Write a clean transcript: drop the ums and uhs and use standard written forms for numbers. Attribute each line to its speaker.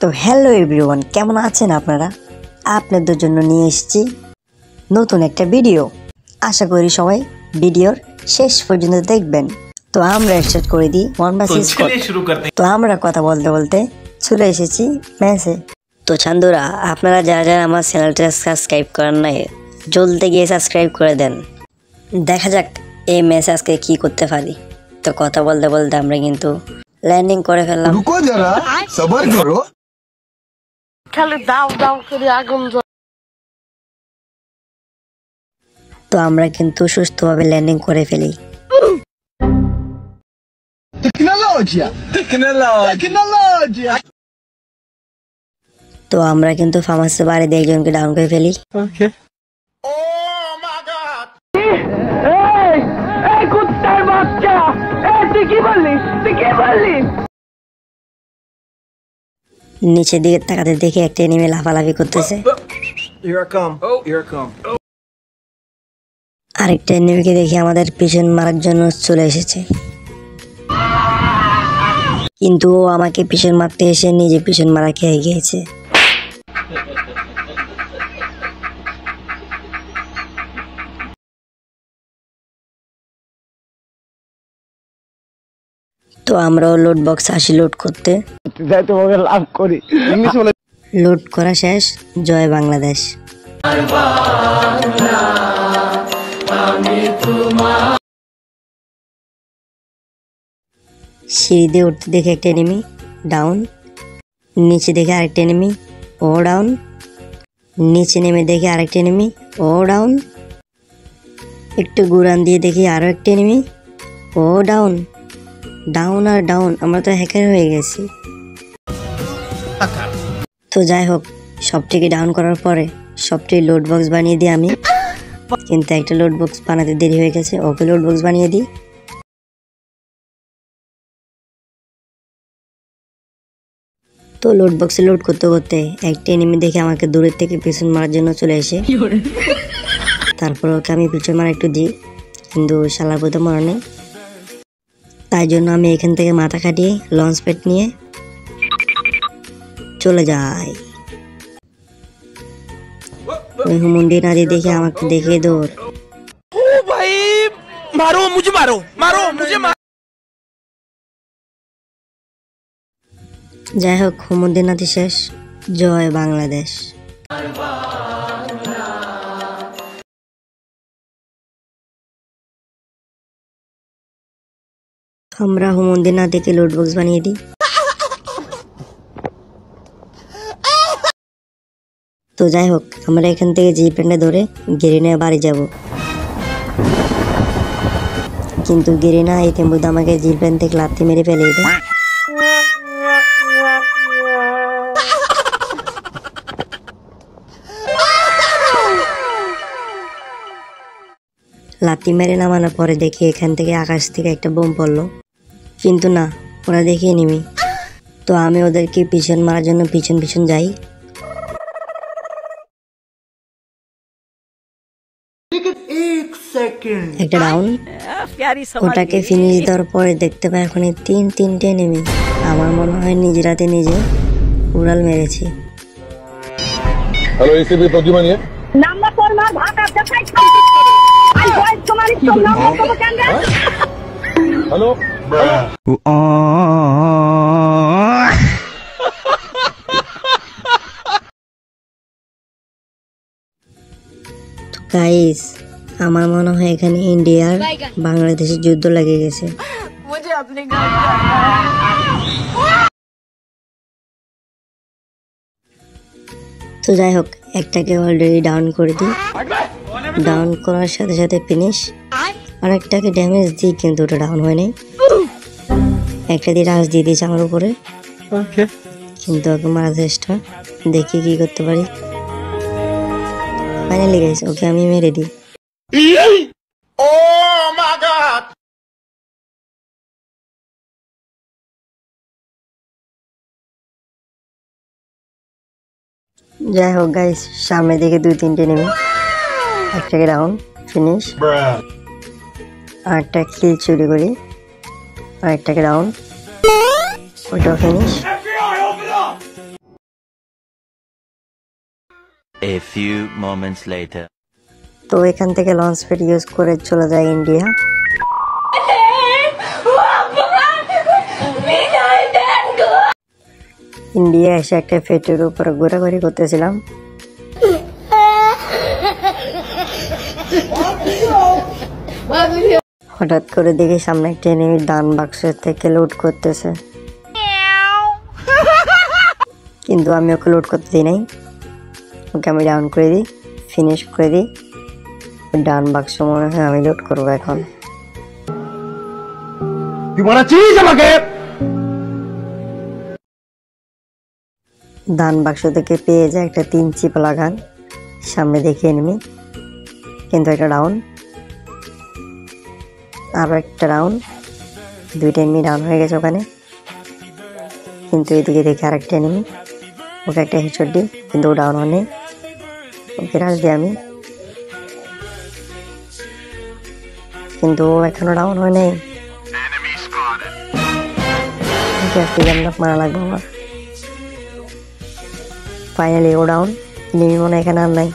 Speaker 1: তো hello everyone, কেমন আছেন আপনারা? আপনাদের জন্য নিয়ে এসেছি নতুন একটা ভিডিও। আশা করি সবাই ভিডিওর শেষ পর্যন্ত দেখবেন। তো আমরা স্টার্ট করে দিই ওয়ান বাই শুরু করতে। তো আমরা কথা বলতে বলতে চলে এসেছি ম্যাচে। তো ছান্দুরা, আপনারা যারা যারা আমার চ্যানেলটা সাবস্ক্রাইব করেন নাই, জলদি গিয়ে সাবস্ক্রাইব করে দেন। দেখা যাক এই ম্যাচে আজকে কি করতে পারি। তো কথা বলতে বলতে আমরা কিন্তু ল্যান্ডিং করে ফেললাম।
Speaker 2: রুকো যারা, সবর করো।
Speaker 3: খালি দাও দাও করে আগুন জ্বলে।
Speaker 1: তো আমরা কিন্তু সুস্থভাবে ল্যান্ডিং করে ফেলি।
Speaker 2: টেকনোলজিয়া।
Speaker 1: তো আমরা কিন্তু ফার্মাসি বাড়ি দিয়ে একজনকে ডাউন করে ফেলি।
Speaker 3: কুত্তার বাচ্চা, তুই কি বললি?
Speaker 1: নিচের দিকে তাকাতে দেখে একটা এনিমি লাফালাফি করতেছে। আরেকটা এনিমিকে দেখে আমাদের পিছন মারার জন্য চলে এসেছে, কিন্তু ও আমাকে পিছন মারতে এসে নিজে পিছন মারা খেয়ে গিয়েছে। তো আমরাও লোড বক্স আসি লোড করতে। লোড করা শেষ। জয় বাংলাদেশ। সিঁড়ি দিয়ে উঠতে দেখে একটা এনিমি ডাউন, নিচে দেখে আরেকটা এনিমি ও ডাউন, নিচে নেমে দেখে আরেকটা এনিমি ও ডাউন, একটু গুড়ান দিয়ে দেখি আরো একটা এনিমি ও ডাউন। ডাউন আর ডাউন, আমরা তো হ্যাকার হয়ে গেছি। তো যাই হোক, সবটিকে ডাউন করার পরে সবটি লোড বক্স বানিয়ে দিই আমি, কিন্তু একটা লোড বক্স বানাতে দেরি হয়ে গেছে, ওকে লোড বক্স বানিয়ে দিই। তো লোড বক্সে লোড করতে করতে একটা এনিমি দেখে আমাকে দূরের থেকে পিছন মারার জন্য চলে এসে, তারপর ওকে আমি পিছন মারা একটু দিই, কিন্তু শালার বোধ মরা নেই। তাই জন্য আমি এখান থেকে মাথা কাটিয়ে লঞ্চ প্যাড নিয়ে চলে যাই। ওই হুমুন্দি নাদি দেখে আমাকে দেখে দৌড়। যাই হোক, হুমুন্দি নাদি শেষ। জয় বাংলাদেশ। আমরা হুমুন্দি নাদিকে লোড বক্স বানিয়ে দিই। তো যাই হোক, আমরা এখান থেকে জিপেন্ডে ধরে গেরিনা বাড়ি যাব, কিন্তু গেরিনা এই তেমুদে আমাকে জিপেন থেকে লাথি মেরে ফেলে দেয়। লাথি মেরে নামানোর পরে দেখি এখান থেকে আকাশ থেকে একটা বোম পড়লো, কিন্তু না, ওরা দেখে নিমি। তো আমি ওদেরকে পিছন মারার জন্য পিছন পিছন যাই। একটা ডাউন, ওটাকে ফিনিশ দেওয়ার পরে দেখতে পাই এখন তিনটে নেমে। আমার মনে হয় নিজের হাতে নিজে উড়াল মেরেছি।
Speaker 4: হ্যালো, এসিপি প্রদ্যুমান নিয়ে
Speaker 3: নাম্বার ফোর মার ভাত আছে খাইছো আই ভয়েস তোমার স্টপ না করব কেন?
Speaker 4: হ্যালো
Speaker 1: গাইস, আমার মনে হয় এখানে ইন্ডিয়ার বাংলাদেশের যুদ্ধ লেগে গেছে। তো যাই হোক, একটাকে অলরেডি ডাউন করে দিই। ডাউন করার সাথে সাথে ফিনিশ। আর একটাকে ড্যামেজ দিই, কিন্তু ওটা ডাউন হয় নাই। একটা দিয়ে রাশ দিয়ে দিয়েছে আমার উপরে, কিন্তু ওকে মারার চেষ্টা, দেখি কি করতে পারি। ফাইনালি গাইস, ওকে আমি মেরে দিই। যাই হোক গাইস, সামনে দিকে 2-3টে নেমে একটাকে ডাউন, ফিনিশ। আর একটা কিল চুরি করি, আর একটাকে ডাউন, ওইটাও finish.
Speaker 5: A few moments later.
Speaker 1: তো এখান থেকে লঞ্চ প্যাড ইউজ করে চলে যায় ইন্ডিয়া। ইন্ডিয়া এসে একটা ফেটের উপরে ঘোরাঘুরি করতেছিলাম। হঠাৎ করে দেখি সামনে একটা এনিমি ডান বাক্সের থেকে লুট করতেছে, কিন্তু আমি ওকে লুট করতে দিই নাই। ওকে আমি ডাউন করে দিই, ফিনিশ করে দিই। ডান বাক্স মনে হয় আমি লুট করবো এখন।
Speaker 4: তুই মারাচ্ছিস আমাকে?
Speaker 1: ডান বাক্স থেকে পেয়ে যায় একটা 3 চিপ লাগান, সামনে দেখি এনিমি, কিন্তু একটা ডাউন, আরো একটা ডাউন, 2টা এনিমি ডাউন হয়ে গেছে ওখানে। কিন্তু এদিকে দেখি আরেকটা এনিমি, ওকে একটা হেডশট দিই, কিন্তু ও ডাউন হয়নি। ওকে রাশ দিই আমি, কিন্তু ও এখনো ডাউন হয় নাই। মারা লাগবে আমার। ফাইনালি ও ডাউন, এনিমি মনে হয় এখানে আর নাই।